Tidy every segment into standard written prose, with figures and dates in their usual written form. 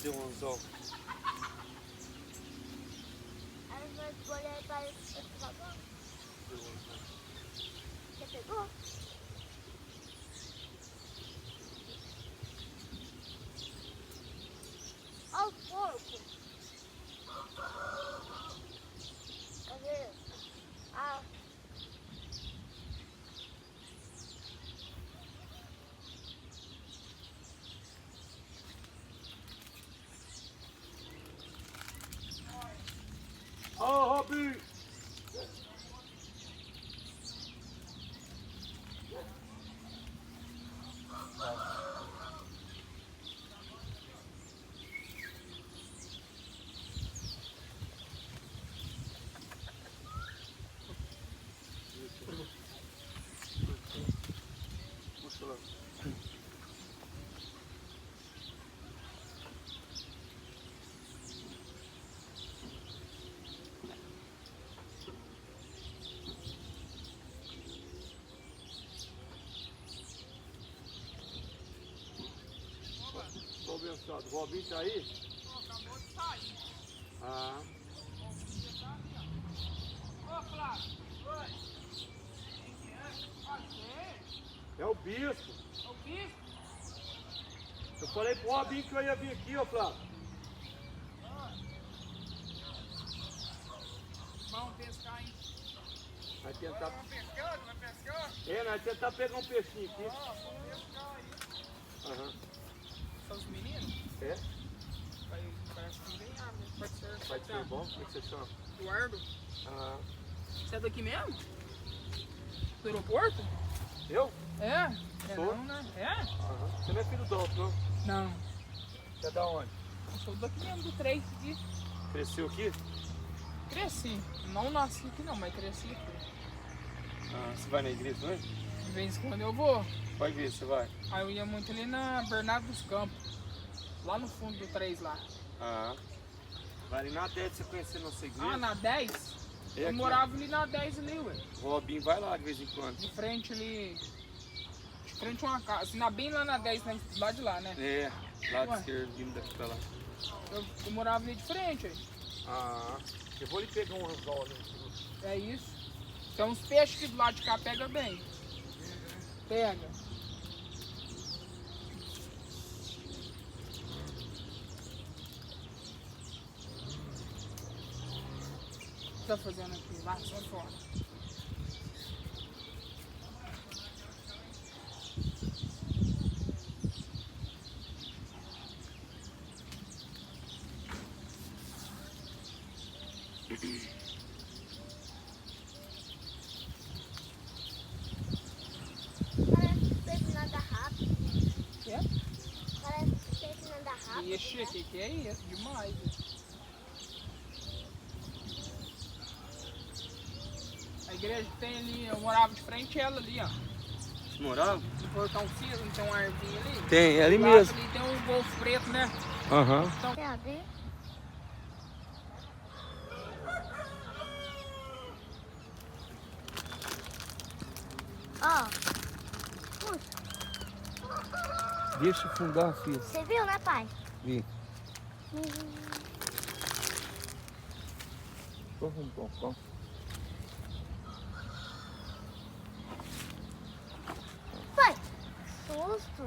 Deu um anzol. Você pegou? Olha o porco. Cadê? Ah. Ó, Robin! Puxa lá. Tô abençoado. O Robinho tá aí? Acabou de sair. Ah. Ô, Flávio. Oi. Quem que é? Você? É o bispo. É o bispo? Eu falei pro Robinho que eu ia vir aqui, ó, Flávio. Vamos pescar, hein? Vai tentar. Vai pescar? Vai pescar? É, nós vamos tentar pegar um peixinho aqui. Vamos pescar aí. Aham. São os meninos? É? Parece que vem água. Pode ser. Vai ser bom? Como é que você chama? Eduardo. Ah. Você é daqui mesmo? Do aeroporto? Eu? É? É Sou. não, né? É? Aham. Você não é filho do outro, não? Não. Você é da onde? Eu sou daqui mesmo, do 3 aqui. Cresceu aqui? Cresci. Não nasci aqui não, mas cresci aqui. Ah, você vai na igreja, não é? De vez em quando eu vou. Qual igreja você vai? Aí eu ia muito ali na Bernardo dos Campos. Lá no fundo do 3 lá. Ah. Vai ali na 10 você conhecer nossa igreja. Ah, na 10? É Eu aqui, morava ali na 10 ali, ué. ó. O Robinho vai lá de vez em quando. De frente ali. De frente a uma casa. Assim, bem lá na 10, né? Lá de lá, né? É, lá de Ué. esquerda, vindo daqui pra lá. Eu morava ali de frente, aí. Ah. Eu vou lhe pegar um anzol ali. É isso. Tem uns peixes que do lado de cá pega bem. Pega. O que tá fazendo aqui? Lá, sai fora. Parece que o peixe nada rápido. Quê? Parece que o peixe nada rápido. Ixi, que é isso? Demais. A igreja que tem ali, eu morava de frente a ela ali, ó. Você morava? No portão cinza, não tem uma arvinha ali? Tem, é ali Lá mesmo. ali tem um golfo preto, né? Aham. Então, Quer abrir? Ó. Puxa. Deixa afundar, filho. Você viu, né, pai? Vi. Corre um pouco, Pai, susto.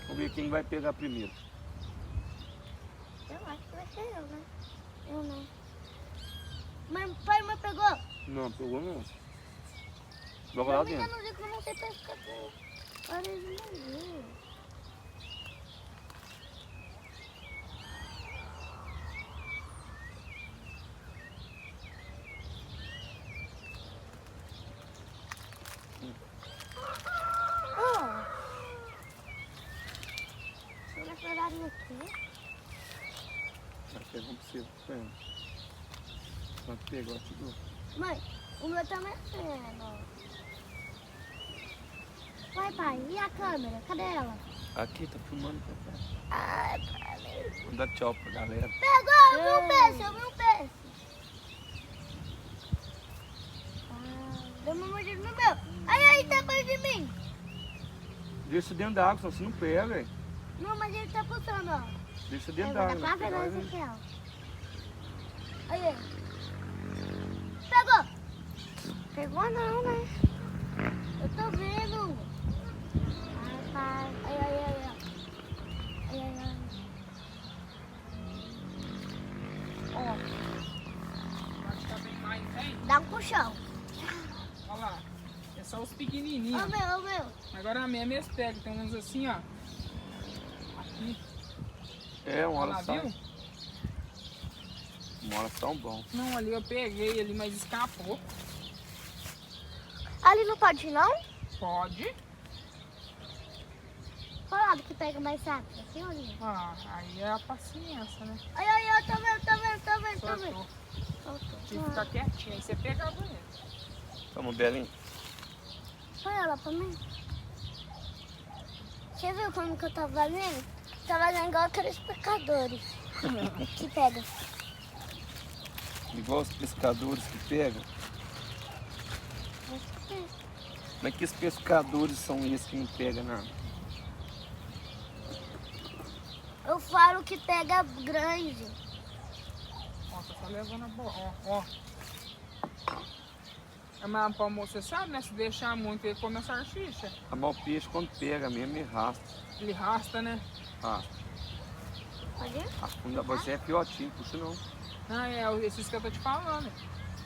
Vamos ver quem vai pegar primeiro. Eu acho que vai ser eu, né? Eu não. Mas pai, mas pegou? Não, pegou não. Joga lá Eu ainda dentro. não vi como você pesca com parede não viu. pegaram aqui. Vai pegar um pra você. Pega. Quando pegou, te dou. Mãe, o meu também é pequeno. Vai, pai, e a câmera? Cadê ela? Aqui, tá filmando, papai. Ai, pai. Vamos dar tchau pra galera. Pegou, eu vi um peixe, eu vi um peixe. Deu uma mordida no meu. Ai, tá perto de mim. Deixa dentro da água, senão você não pega, velho. Não, mas ele tá puxando, ó. Deixa dentro Vai da dar água. pra pegar Vai, esse vai. aqui, ó. Aí. Pegou. Pegou não, né? Eu tô vendo. Ai, pai. Ai, ai, ai, ai. Ai, ai, ai. Ó. Pode ficar bem mais, hein? Dá um puxão. Olha lá. É só os Ó pequenininhos. o meu, ó o meu. Agora a minha mesmo pega. Tem uns assim, ó. Aqui. É, uma Olha lá, hora sai. viu? Uma hora tão bom. Não, ali eu peguei ali, mas escapou. Ali não pode ir, não? Pode. Qual lado que pega mais rápido? Assim ou ali? Ah, aí é a paciência, né? Ai, ai, ai, tô vendo, tô vendo, tô vendo, tô vendo. Soltou. Soltou. Tinha que ficar quietinho. Aí você pegava ele. Tamo, Belinho. Põe ela pra mim. Você viu como que eu tava fazendo? Tava fazendo igual aqueles pescadores que pegam. Igual os pescadores que pegam. Mas que os pescadores são esses que não pegam nada? Eu falo que pega grande. Ó, tá só levando a bola. Ó, ó. Mas pra você sabe, né? Se deixar muito, ele come a salsicha. A mal peixe quando pega mesmo, ele rasta. Ele rasta, né? Rasta. Pode ir? Afunda, você é fiotinho, puxa não. Ah, é esses que eu tô te falando.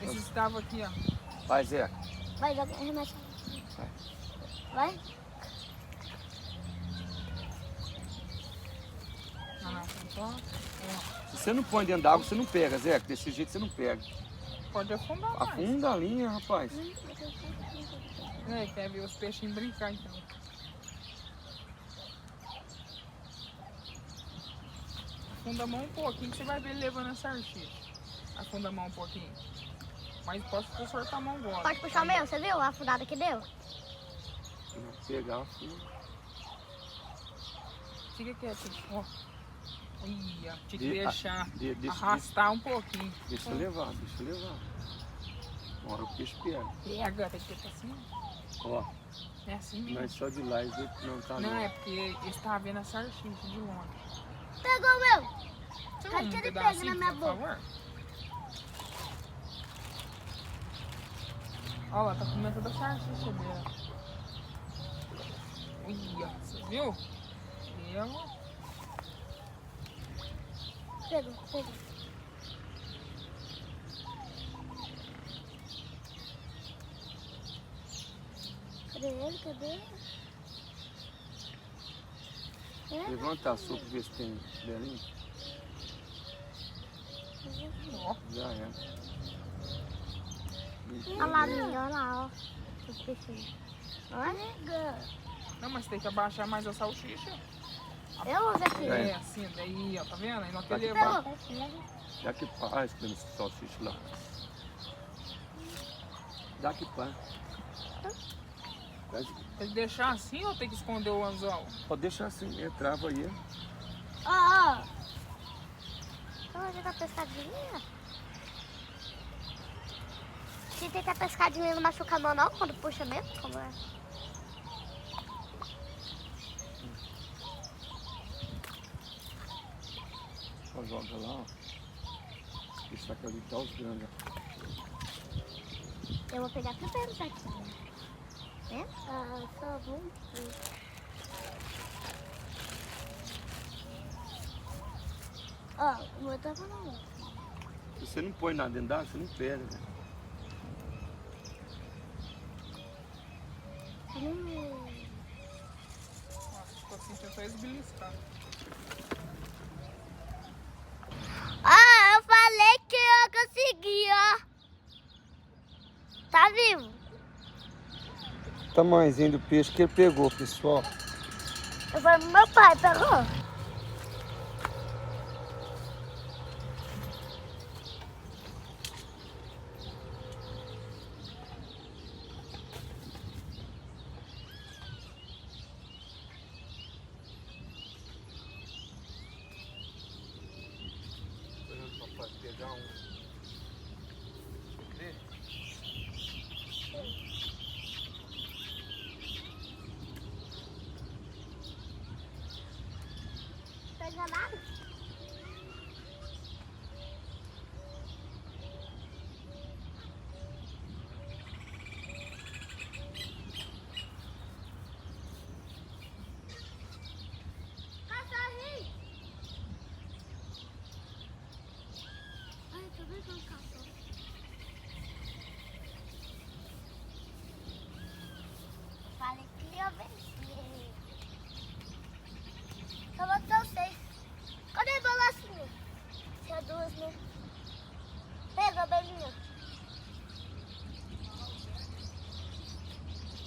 Esses estavam aqui, ó. Vai, Zé. Vai, joga, arremessa. Vai. Vai? Ah, não, então, ó. Se você não põe dentro d'água, você não pega, Zé. Desse jeito você não pega. Pode afundar mais. Afunda a linha, rapaz. É, quer ver os peixinhos brincar, então. Afunda a mão um pouquinho, que você vai ver ele levando a salsicha. Afunda a mão um pouquinho. Mas posso soltar a mão agora. Pode puxar o meu, você viu a afundada que deu? Pegar, afunda. Fica quietinho, ó. Ia, tinha que De- deixar Deixa arrastar um pouquinho. levar, deixa levar. Uma hora o peixe pega. Pega, tem que ter assim. Ó, É assim não é mesmo. só de lá, esse jeito não tá Não, não. é porque ele estava vendo a salsicha de longe. Pegou o meu. Você Quero não que ele pedacinho, pegue na minha por boca. favor? Olha lá, tá comendo toda a salsicha dela. Olha, você viu? Eu... Pegou, pegou. Cadê ele? Cadê ele? Levanta a sopa e vê se tem belinho. Ó, Já é. Olha lá, amiga, olha lá, ó. Os peixinhos. Olha. não, mas tem que abaixar mais a salsicha. Eu uso aqui. É. É, assim, daí, ó, tá vendo? Aí não Tá quer aqui, levar com fundo. Já que faz, comendo esse salsicha lá. Dá que pá. Tem que deixar assim ou tem que esconder o anzol? Pode deixar assim, trava aí. Ó, ó. Vamos jogar pescadinha? Se tentar pescadinha não machuca a mão não, quando puxa mesmo? Como é? Só joga lá, ó. Esse aqui ali tá os grandes. Eu vou pegar primeiro, já que é? Ah, só vou. Ó, o meu tá falando. Se você não põe nada dentro d'água, você não pega, né? Nossa, ficou assim, tentou esbeliscar. Ah, eu falei que eu consegui, ó. Tá vivo? Tamanhozinho do peixe que ele pegou, pessoal. Eu falei pro meu pai, pegou? pegar um. Quer ver? Pega nada? Cachorrinho! Ai, tô brincando com cachorro. Falei que eu venci. Só botou 6. Cadê a bolachinha? Tinha 2, né? Pega, belinha.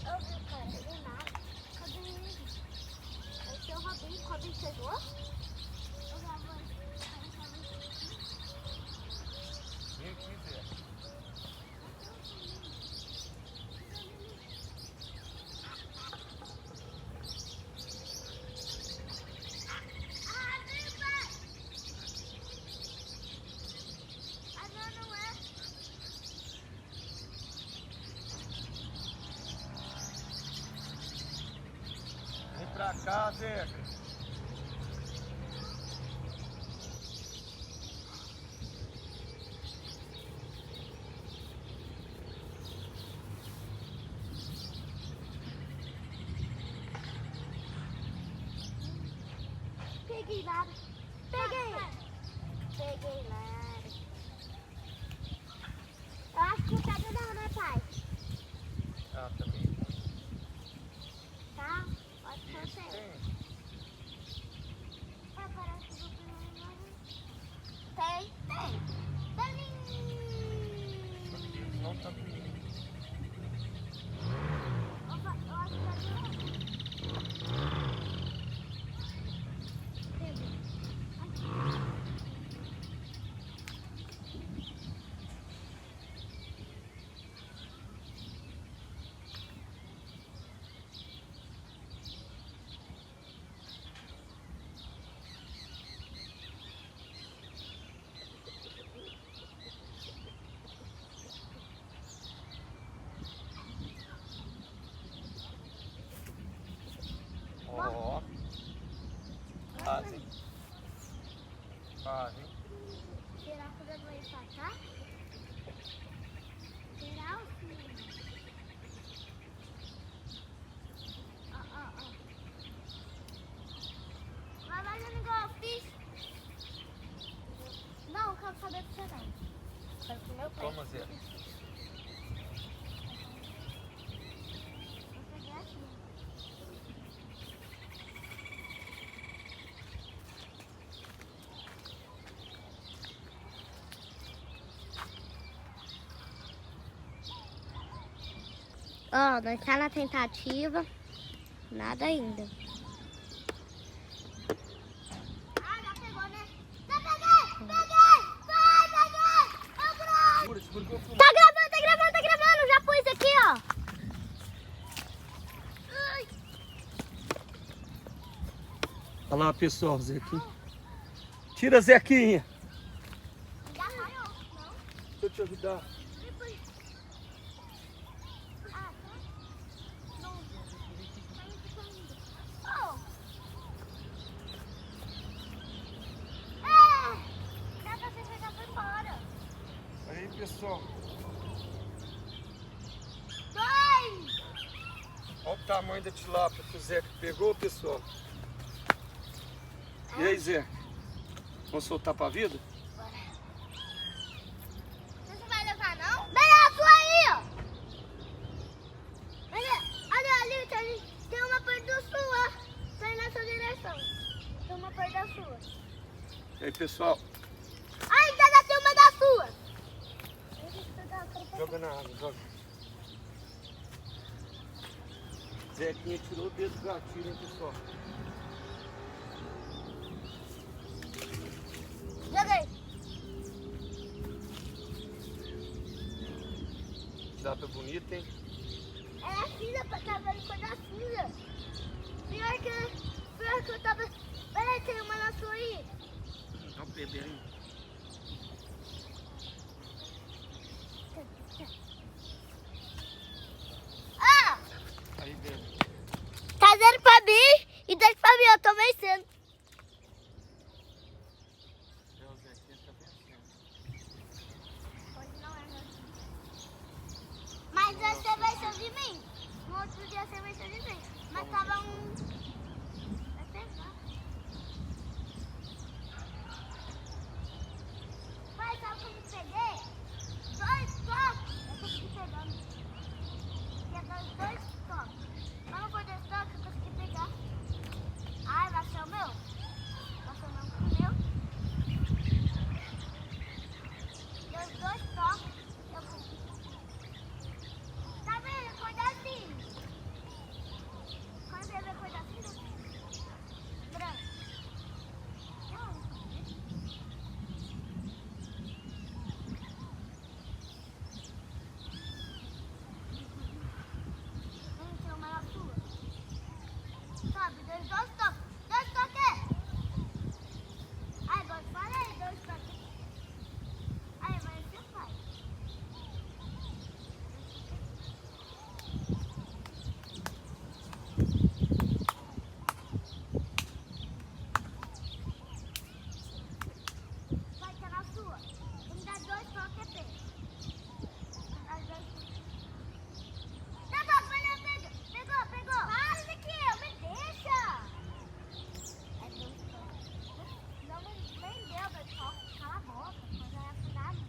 Eu vi o cara, ele nada. Cadê ele? Esse é o Robinho. O Robinho chegou? Eu gravando. Vem aqui, Zé. Vem pra cá, Zé. Peguei nada. Peguei. Peguei nada. Eu acho que não pega não, né, pai? Ah, também. Tá? Pode ser Isso seu. tem. Ah, parece que eu vou pegar agora. Tem? Tem. Tem. Não tá bonito. Opa, eu acho que vai ter. Ó. Quase. Quase, hein? Será que eu vou ir pra cá? Será o filho? Ó. Vai fazendo igual eu fiz. Não, eu quero saber pra você não. Quero que meu pai. Toma, Zé. Eu peguei assim. Ó, nós tá na tentativa. Nada ainda. Ah, já pegou, né? Já peguei! Peguei! Vai, peguei! Segura que eu vou. Tá gravando! Já pus aqui, ó. Ai. Olha lá, pessoal, Zequinha. Tira, Zequinha. Já parou? Não? Deixa eu te ajudar. Depois. Ah, tá? Não. Oh. Dá pra você já foi embora. Aí, pessoal. 2. Olha o tamanho da tilápia que o Zé pegou, pessoal. E aí, Zé? Vamos soltar pra vida? Você não vai levar, não? Olha a sua aí, ó. Olha ali, tem uma perto da sua. Tá aí na sua direção. Tem uma perto da sua. E aí, pessoal? Ainda tem uma da sua. Joga na água, joga. Zequinha tirou o dedo do gatilho, hein, pessoal? Joguei. Tilápia bonita, hein? É a filha, tava ali com a filha. Pior que eu tava... Peraí, tem uma na sua aí. Dá um bebê aí. você vai ser de mas tava um... Vai pegar. Pai, sabe o que eu peguei? 2 toques. Eu consegui pegar. Tinha 2 toques. Mas não foi 2 toques, eu consegui pegar. Ai, vai ser o meu? Vai ser o meu? Deu 2 toques. Eu consegui. Tá vendo? Coisa assim. Quando você vê coisa assim, branco. Não. Vamos tirar uma na sua. Sobe, 2 toques. 2 toques. Ai, agora falei, 2 toques. Ai, vai ser pai. Vai estar na sua. Tem que dar 2 toques, Tá bom, vai lá, pega. Pegou. Para, Ezequiel, me deixa. É 2 toques. Não, nem deu 2 toques. Cala a boca, mas vai afundar. Eu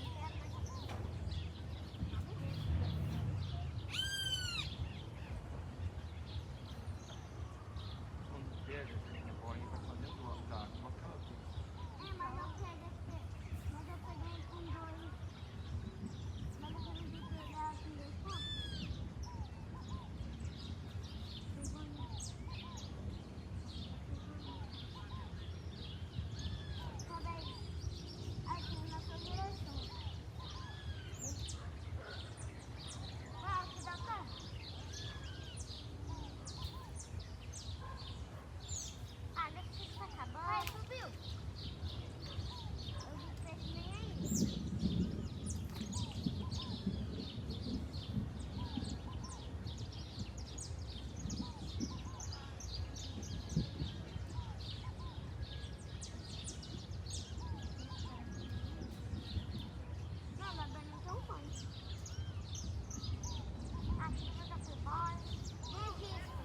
não quero mais afundar. Não me deixa. Quando pega, a bolinha vai fazendo o outro, tá? Igual aquela coisa. Mas eu peguei com 2. Mas eu consegui pegar com 2 pontos. Sobe aí. Aqui na sua direção. Vai, aqui dá cá. Ah, deve ser que tá acabando. Vai, subiu. Eu não sei nem aí. Não, mas não tem um ponto. Aqui vai dar pro boy. Desiste.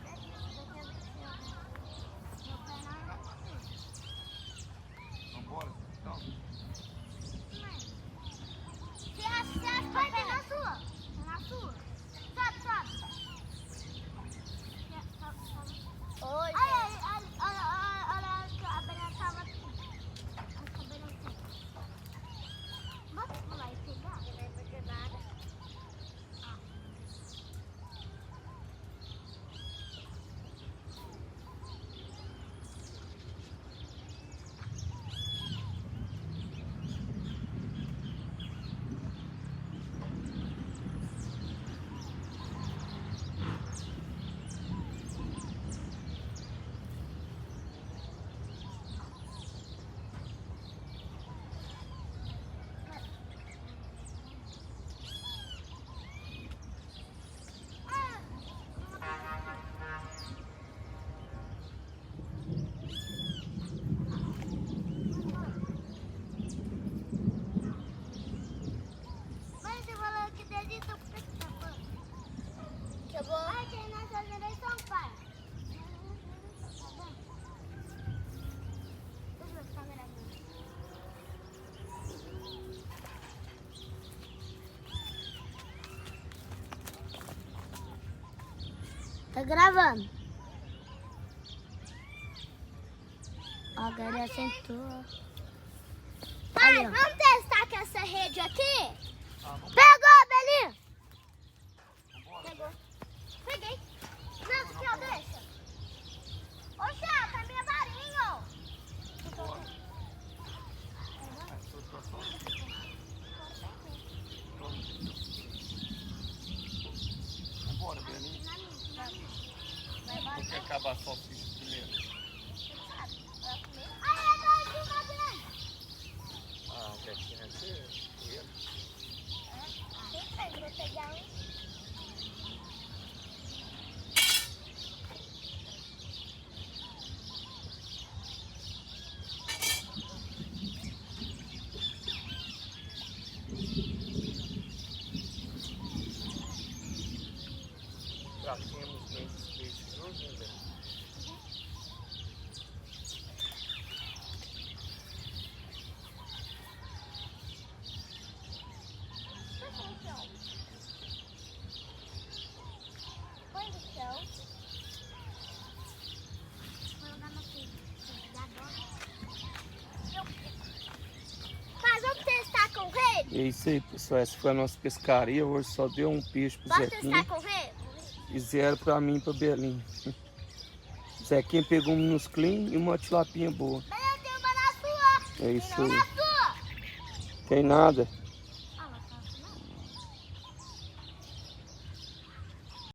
Meu pé não é assim. Vambora? Então. Se as vai ter na sua. Na sua. Sobe. Oi. Olha, a Bela tava aqui. A Bela aqui. Bota lá e pegar. Não vai fazer nada. Mas você falou que desistiu porque você tá falando. Acabou? Ai, tem nossa direção, pai. Tá bom? Deixa eu ver se tá melhor. Tá gravando. Agora sentou. Pai, vamos testar com essa rede aqui? Pegou, Belinha? Pegou. Peguei. Não, aqui, ó, deixa. Ô, Chá, tá minha varinha, ó. Vambora, Belinha. Tem que acabar só o salsicha primeiro. Ah, quer que ser? Vou pegar um. E é isso aí, pessoal. Essa foi a nossa pescaria. Hoje só deu um peixe pro Posso Zequinha testar correr? e 0 pra mim e pra Belinha. Zequinha pegou um minusclinho e uma tilapinha boa. Mas eu tenho uma na sua. É isso Tem não aí. na sua. Tem nada.